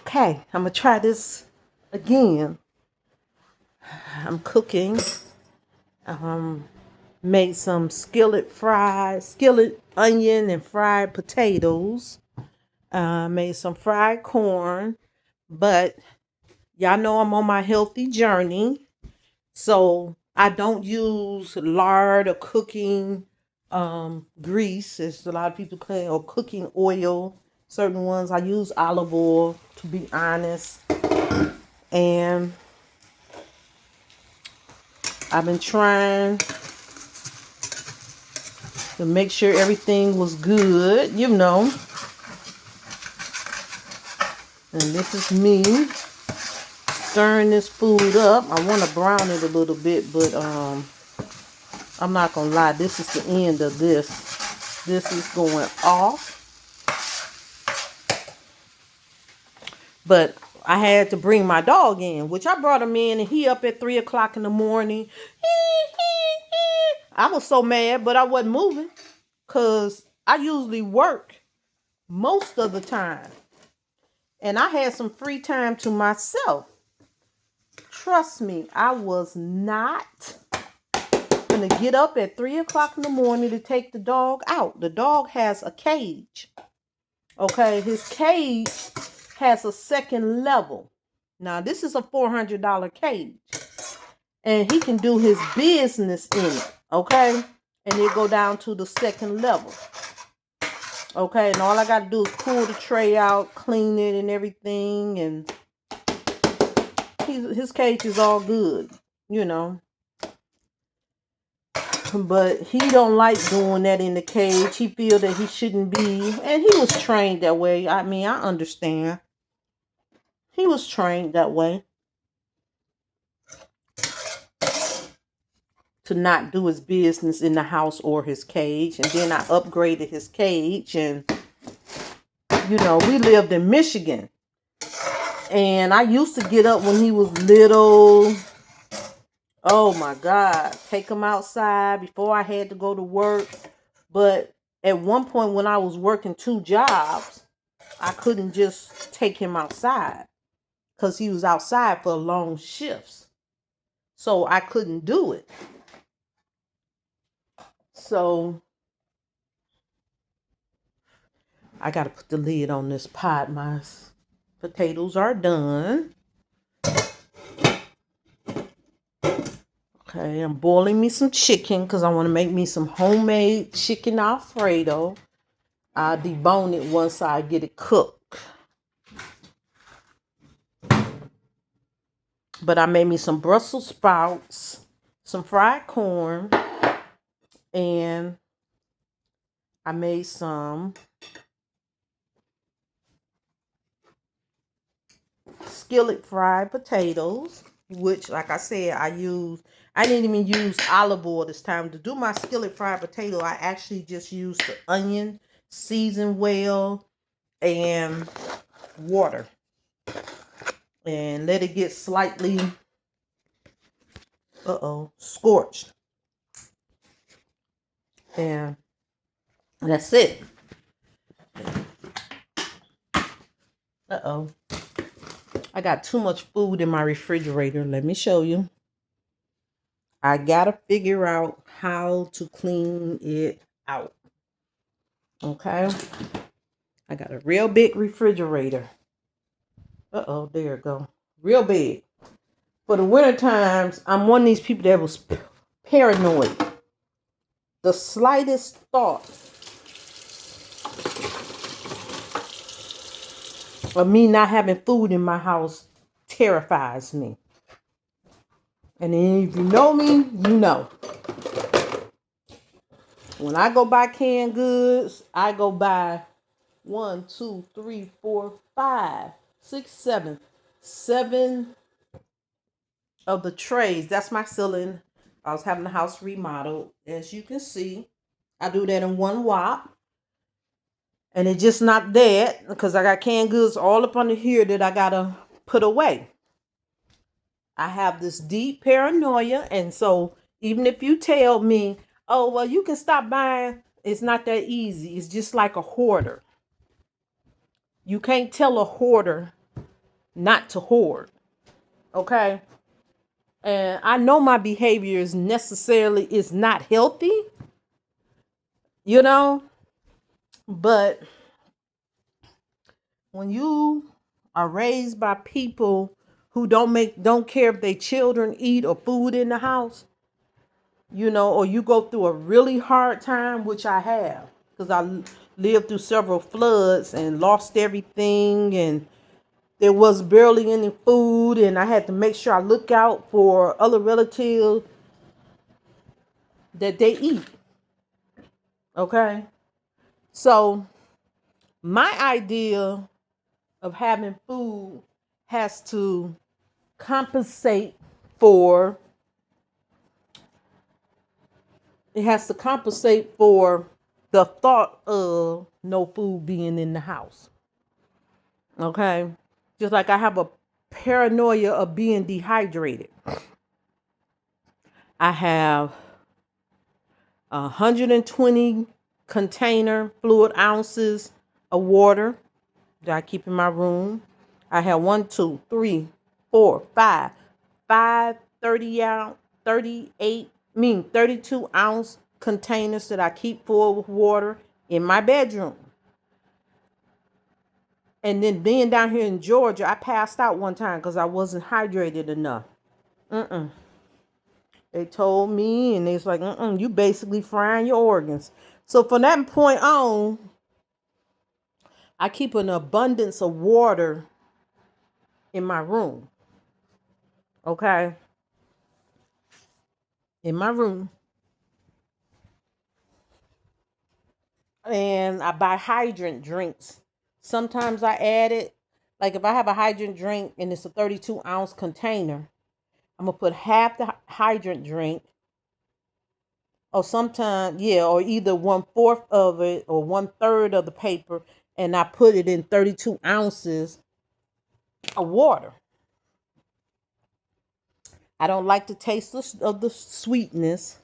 Okay, I'm gonna try this again. I'm cooking. Um, Made some skillet onion and fried potatoes. Made some fried corn, but y'all know I'm on my healthy journey, so I don't use lard or cooking grease, as a lot of people claim, or cooking oil. Certain ones I use olive oil, to be honest, and I've been trying to make sure everything was good, And this is me stirring this food up. I want to brown it a little bit, but I'm not gonna lie. This is the end of this. This is going off. But I had to bring my dog in, which I brought him in, and he up at 3 o'clock in the morning. I was so mad, but I wasn't moving, because I usually work most of the time. And I had some free time to myself. Trust me, I was not going to get up at 3 o'clock in the morning to take the dog out. The dog has a cage. Okay, his cage has a second level. Now, this is a $400 cage. And he can do his business in it. Okay? And it go down to the second level. Okay, and all I got to do is pull the tray out, clean it and everything. And his cage is all good, But he don't like doing that in the cage. He feel that he shouldn't be. And he was trained that way. I mean, I understand. He was trained that way. To not do his business in the house or his cage. And then I upgraded his cage. And, we lived in Michigan. And I used to get up when he was little. Oh my God. Take him outside before I had to go to work. But at one point when I was working 2 jobs, I couldn't just take him outside. Because he was outside for long shifts. So I couldn't do it. So I got to put the lid on this pot. My potatoes are done. Okay, I'm boiling me some chicken because I want to make me some homemade chicken Alfredo. I'll debone it once I get it cooked. But I made me some Brussels sprouts, some fried corn, and I made some skillet fried potatoes, which, like I said, I didn't even use olive oil this time. To do my skillet fried potato, I actually just used the onion, seasoned well, and water. And let it get slightly, scorched. And that's it. I got too much food in my refrigerator. Let me show you. I gotta figure out how to clean it out. Okay. I got a real big refrigerator. There it go. Real big. For the winter times, I'm one of these people that was paranoid. The slightest thought of me not having food in my house terrifies me. And if you know me, you know. When I go buy canned goods, I go buy 1, 2, 3, 4, 5, 6, 7. 7 of the trays. That's my ceiling. I was having the house remodeled. As you can see, I do that in one whop. And it's just not that, because I got canned goods all up under here that I gotta put away. I have this deep paranoia. And so even if you tell me, oh, well, you can stop buying, it's not that easy. It's just like a hoarder. You can't tell a hoarder not to hoard. Okay. And I know my behavior is not healthy, you know, but when you are raised by people who don't care if their children eat or food in the house, you know, or you go through a really hard time, which I have, because I lived through several floods and lost everything, and there was barely any food, and I had to make sure I look out for other relatives that they eat. Okay. So my idea of having food has to compensate for the thought of no food being in the house. Okay. Just like I have a paranoia of being dehydrated. I have 120 container fluid ounces of water that I keep in my room. I have 1, 2, 3, 4, 5, 32 ounce containers that I keep full of water in my bedroom. And then being down here in Georgia, I passed out one time because I wasn't hydrated enough. They told me, and it's like, you basically frying your organs. So from that point on, I keep an abundance of water in my room. Okay? In my room. And I buy hydrant drinks. Sometimes I add it. Like if I have a hydrant drink and it's a 32 ounce container, I'm going to put half the hydrant drink, or sometimes, or either 1/4 of it or 1/3 of the paper, and I put it in 32 ounces of water. I don't like the taste of the sweetness,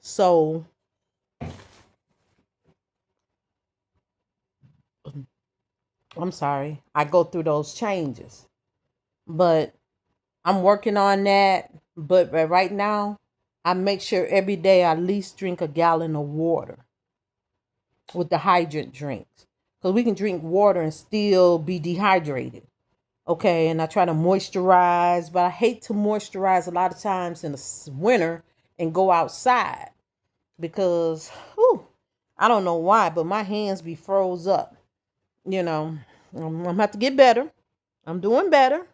so I'm sorry. I go through those changes, but I'm working on that. But right now, I make sure every day I at least drink a gallon of water with the hydrant drinks, because we can drink water and still be dehydrated. Okay, and I try to moisturize, but I hate to moisturize a lot of times in the winter and go outside because, I don't know why, but my hands be froze up. You know, I'm gonna have to get better. I'm doing better,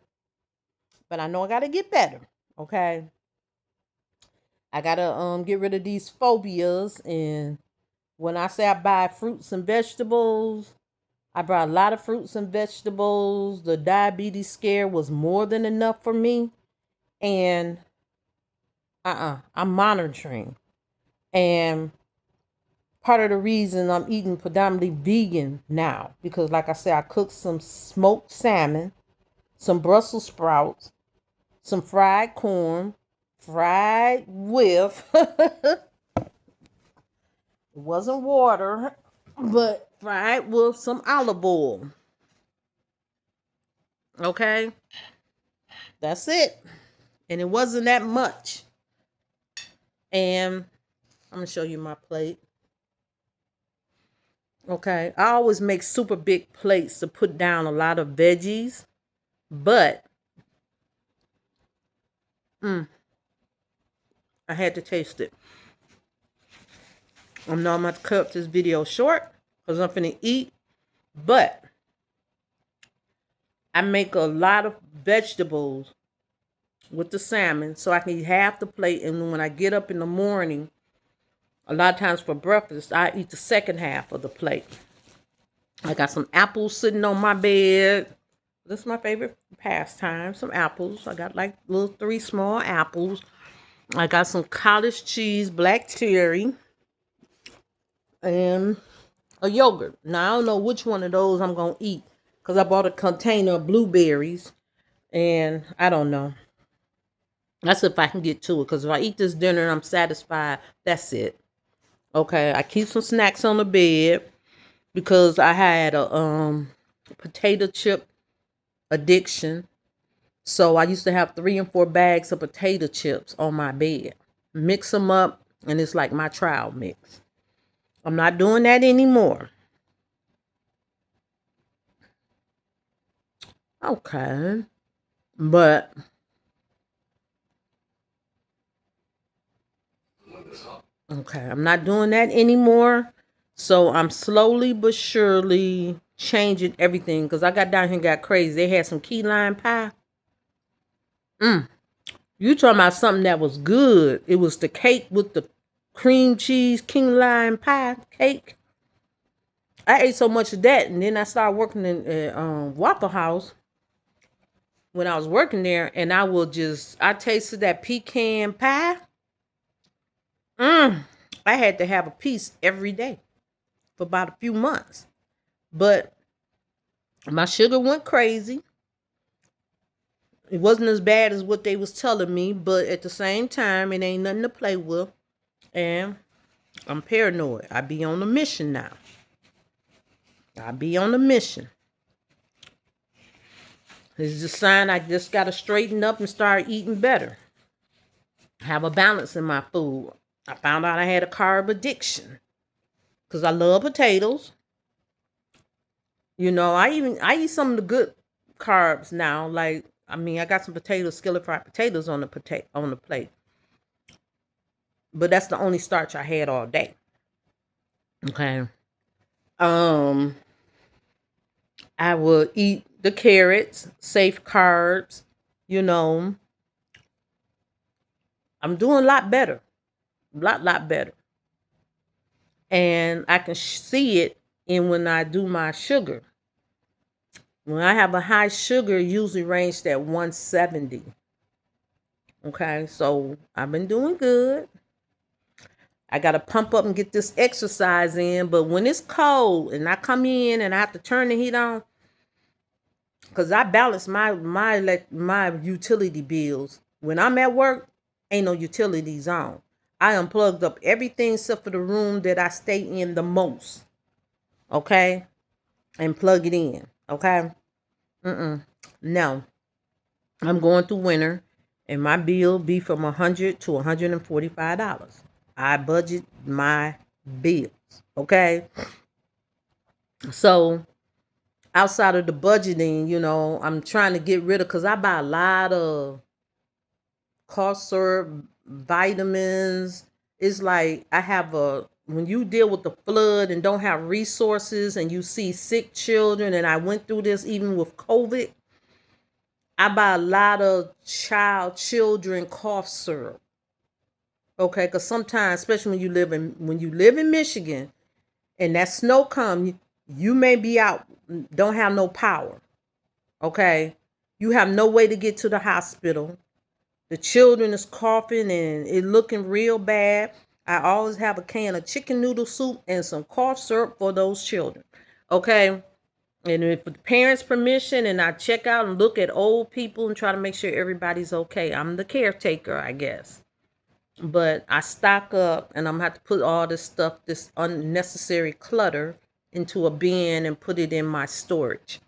but I know I gotta get better. Okay, I gotta get rid of these phobias, and when I say I buy fruits and vegetables, I bought a lot of fruits and vegetables. The diabetes scare was more than enough for me. And I'm monitoring. And part of the reason I'm eating predominantly vegan now, because like I said, I cooked some smoked salmon, some Brussels sprouts, some fried corn, fried with it wasn't water, but fried with some olive oil. Okay? That's it. And it wasn't that much. And I'm going to show you my plate. Okay. I always make super big plates to put down a lot of veggies. But I had to taste it. I know I'm going to cut this video short because I'm going to eat. But I make a lot of vegetables with the salmon so I can eat half the plate. And when I get up in the morning, a lot of times for breakfast, I eat the second half of the plate. I got some apples sitting on my bed. This is my favorite pastime, some apples. I got like little 3 small apples. I got some cottage cheese, black cherry, and a yogurt. Now, I don't know which one of those I'm going to eat because I bought a container of blueberries, and I don't know. That's if I can get to it, because if I eat this dinner and I'm satisfied, that's it. Okay, I keep some snacks on the bed because I had a potato chip addiction. So I used to have 3 and 4 bags of potato chips on my bed. Mix them up, and it's like my trial mix. I'm not doing that anymore. Okay. But, okay, I'm not doing that anymore. So I'm slowly but surely changing everything. Because I got down here and got crazy. They had some key lime pie. You talking about something that was good. It was the cake with the cream cheese king lime pie cake. I ate so much of that, and then I started working in Waffle House when I was working there, and I tasted that pecan pie. I had to have a piece every day for about a few months. But my sugar went crazy. It wasn't as bad as what they was telling me, but at the same time, it ain't nothing to play with. And I'm paranoid. I be on a mission now. I be on a mission. It's a sign I just got to straighten up and start eating better. Have a balance in my food. I found out I had a carb addiction because I love potatoes. I eat some of the good carbs now. Like, I mean, I got some potatoes, skillet fried potatoes on the plate. But that's the only starch I had all day. Okay. Um, I will eat the carrots, safe carbs. You know, I'm doing a lot better, lot better, and I can see it in when I do my sugar. When I have a high sugar, it usually ranged at 170. Okay, so I've been doing good. I got to pump up and get this exercise in, but when it's cold and I come in and I have to turn the heat on, because I balance my utility bills. When I'm at work, ain't no utilities on. I unplugged up everything except for the room that I stay in the most. Okay? And plug it in. Okay? No. I'm going through winter and my bill be from $100 to $145. I budget my bills. Okay? So outside of the budgeting, I'm trying to get rid of, because I buy a lot of cough syrup, vitamins. It's like when you deal with the flood and don't have resources and you see sick children, and I went through this even with COVID, I buy a lot of children cough syrup. Okay, because sometimes, especially when you live in Michigan and that snow come, you may be out, don't have no power. Okay, you have no way to get to the hospital. The children is coughing and it looking real bad. I always have a can of chicken noodle soup and some cough syrup for those children. Okay. And with the parents' permission, and I check out and look at old people and try to make sure everybody's okay. I'm the caretaker, I guess. But I stock up, and I'm gonna have to put all this stuff, this unnecessary clutter, into a bin and put it in my storage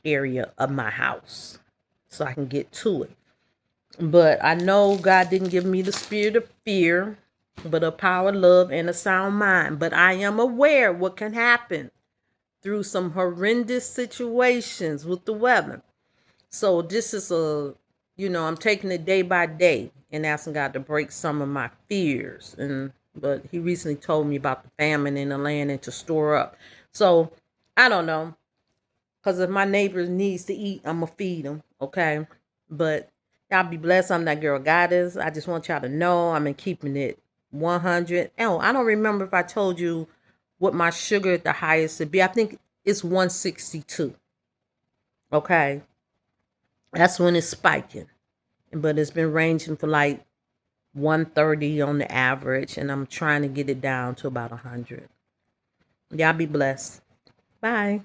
area of my house so I can get to it. But I know God didn't give me the spirit of fear, but a power, love, and a sound mind. But I am aware what can happen through some horrendous situations with the weather. So this is I'm taking it day by day and asking God to break some of my fears. But he recently told me about the famine in the land and to store up. So I don't know. Because if my neighbors needs to eat, I'm going to feed them. Okay. But y'all be blessed. I'm that girl Goddess. I just want y'all to know I'm in keeping it 100. Oh, I don't remember if I told you what my sugar at the highest would be. I think it's 162. Okay. That's when it's spiking. But it's been ranging for like 130 on the average. And I'm trying to get it down to about 100. Y'all be blessed. Bye.